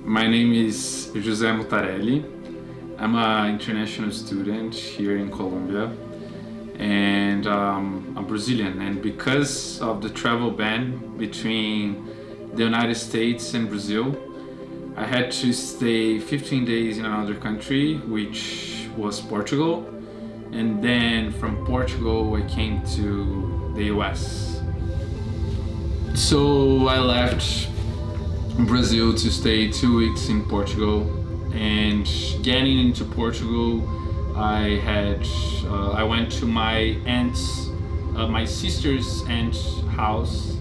My name is José Mutarelli. I'm an international student here in Colombia, and I'm Brazilian. And because of the travel ban between the United States and Brazil, I had to stay 15 days in another country, which was Portugal. And then from Portugal, I came to the US. So I left Brazil to stay 2 weeks in Portugal, and getting into Portugal, I went to my sister's aunt's house.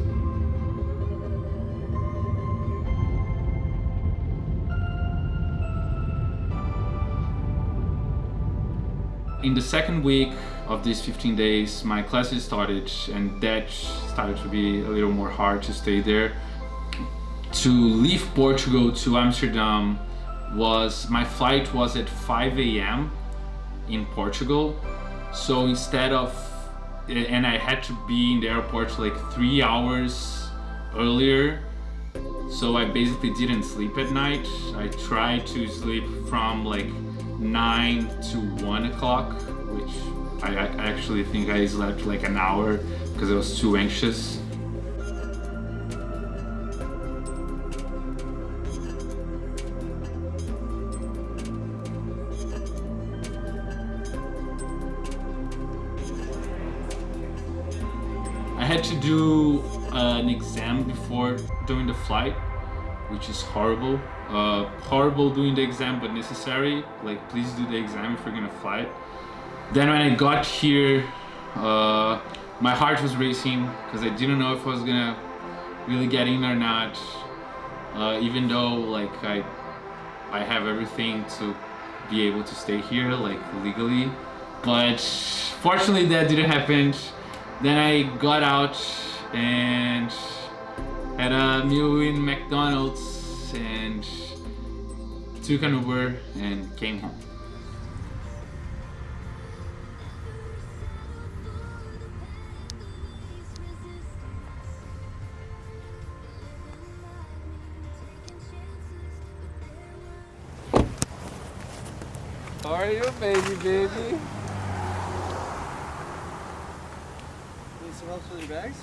In the second week of these 15 days, my classes started, and that started to be a little more hard to stay there. To leave Portugal to Amsterdam my flight was at 5 a.m. in Portugal. So and I had to be in the airport like 3 hours earlier. So I basically didn't sleep at night. I tried to sleep from like 9 to 1 o'clock, which I actually think I slept like an hour because I was too anxious. I had to do an exam before doing the flight, which is horrible. Horrible doing the exam, but necessary. Like, please do the exam if you're gonna fly. Then when I got here, my heart was racing because I didn't know if I was gonna really get in or not. Even though like I have everything to be able to stay here like legally, but fortunately that didn't happen. Then I got out and had a meal in McDonald's and took an Uber and came home. How are you, baby? Need some help with your bags?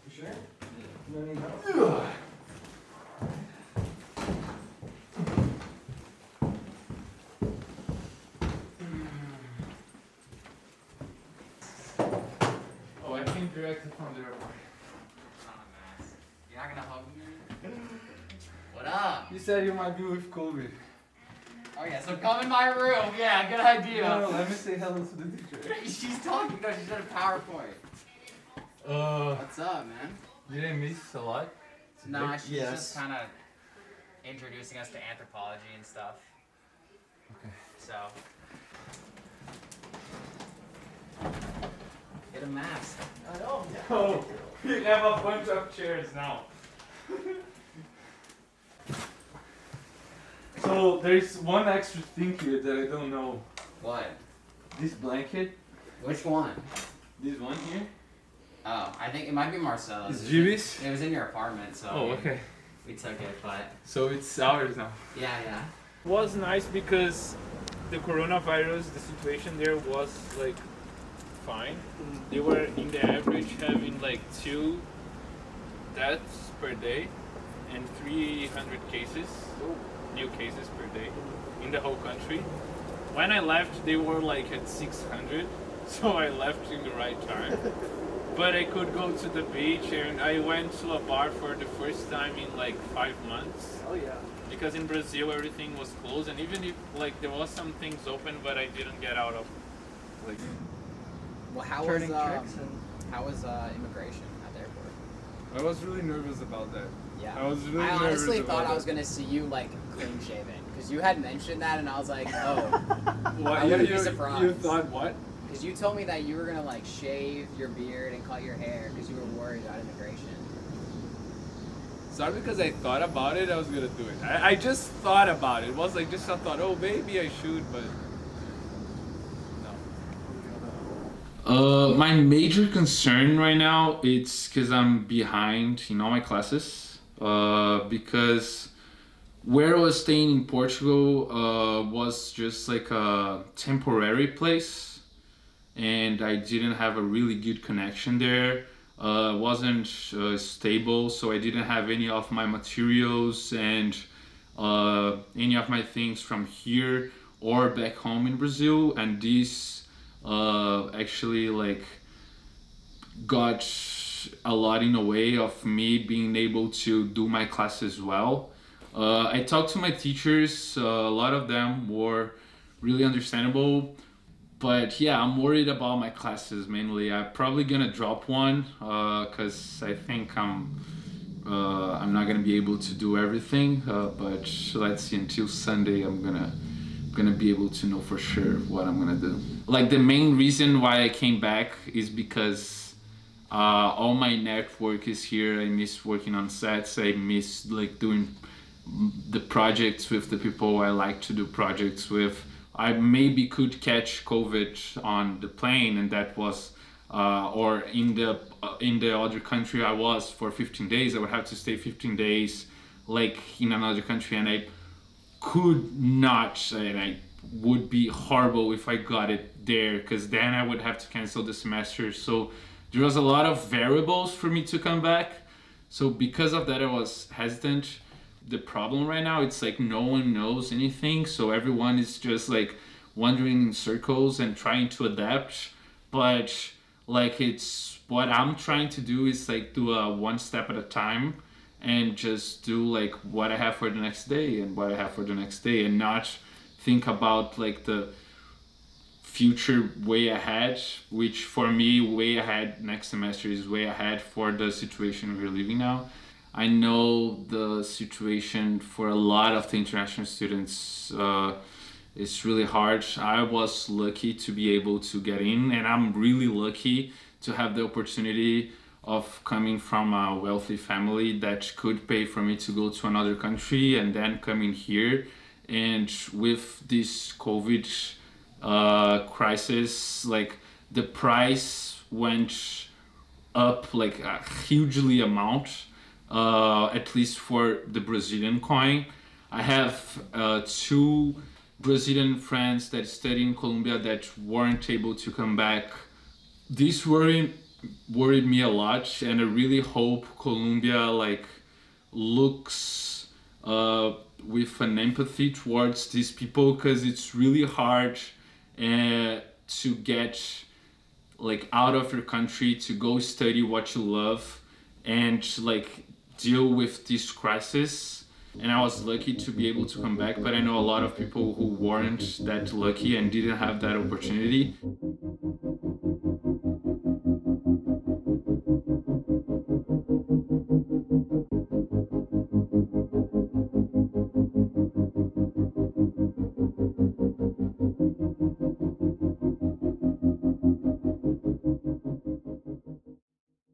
You sure? No need help? Oh, I came directly from the airport. You're not gonna hug me? What up? You said you might be with Kobe. Oh yeah, so come in my room. Yeah, good idea. No, let me say hello to the teacher. She's talking. No, she's at a PowerPoint. What's up, man? Did I miss a lot? Nah, she's just kind of introducing us to anthropology and stuff. Okay. So. Get a mask. I know. Oh, we have a bunch of chairs now. So there's one extra thing here that I don't know. What? This blanket, Which one? this one here. Oh, I think it might be Marcelo's. Is Jimmy's? It was in your apartment, so Oh, okay. we took it, but So it's ours now. yeah. Was nice because the coronavirus, the situation there was like fine. They were in the average having like 2 deaths per day and 300 cases, new cases per day in the whole country. When I left, they were like at 600, so I left in the right time. But I could go to the beach, and I went to a bar for the first time in like 5 months. Oh yeah. Because in Brazil everything was closed, and even if like there was some things open, but I didn't get out of like. Well, how was immigration at the airport? I was really nervous about that. Yeah. I was really I nervous honestly about thought I that. was gonna see you like clean shaven because you had mentioned that, and I was like, oh. What? I wouldn't be You surprised. thought what? Because you told me that you were gonna like shave your beard and cut your hair because you were worried about immigration. It's not because I thought about it, I was gonna do it. I just thought about it. It was like just a thought, oh maybe I should, but My major concern right now it's because I'm behind in all my classes. Because where I was staying in Portugal was just like a temporary place, and I didn't have a really good connection there. Wasn't stable, so I didn't have any of my materials and any of my things from here or back home in Brazil, and this actually like got a lot in the way of me being able to do my classes well. I talked to my teachers, a lot of them were really understandable, but yeah, I'm worried about my classes mainly. I'm probably gonna drop one because I think I'm not gonna be able to do everything. But let's see. Until Sunday, I'm gonna be able to know for sure what I'm gonna do. Like the main reason why I came back is because all my network is here. I miss working on sets. I miss like doing the projects with the people I like to do projects with. I maybe could catch COVID on the plane, and that was, or in the other country I was for 15 days. I would have to stay 15 days, like in another country, and I could not, and I would be horrible if I got it there, because then I would have to cancel the semester. So there was a lot of variables for me to come back. So because of that, I was hesitant. The problem right now, it's like no one knows anything, so everyone is just like wandering in circles and trying to adapt. But like it's what I'm trying to do is like do a one step at a time and just do like what I have for the next day and what I have for the next day, and not think about like the future way ahead, which for me way ahead next semester is way ahead for the situation we're living now. I know the situation for a lot of the international students is really hard. I was lucky to be able to get in, and I'm really lucky to have the opportunity of coming from a wealthy family that could pay for me to go to another country and then coming here. And with this COVID crisis, like the price went up like a hugely amount. At least for the Brazilian coin. I have two Brazilian friends that study in Colombia that weren't able to come back. This worried me a lot, and I really hope Colombia like looks with an empathy towards these people, because it's really hard to get like out of your country to go study what you love and like deal with this crisis. And I was lucky to be able to come back, but I know a lot of people who weren't that lucky and didn't have that opportunity.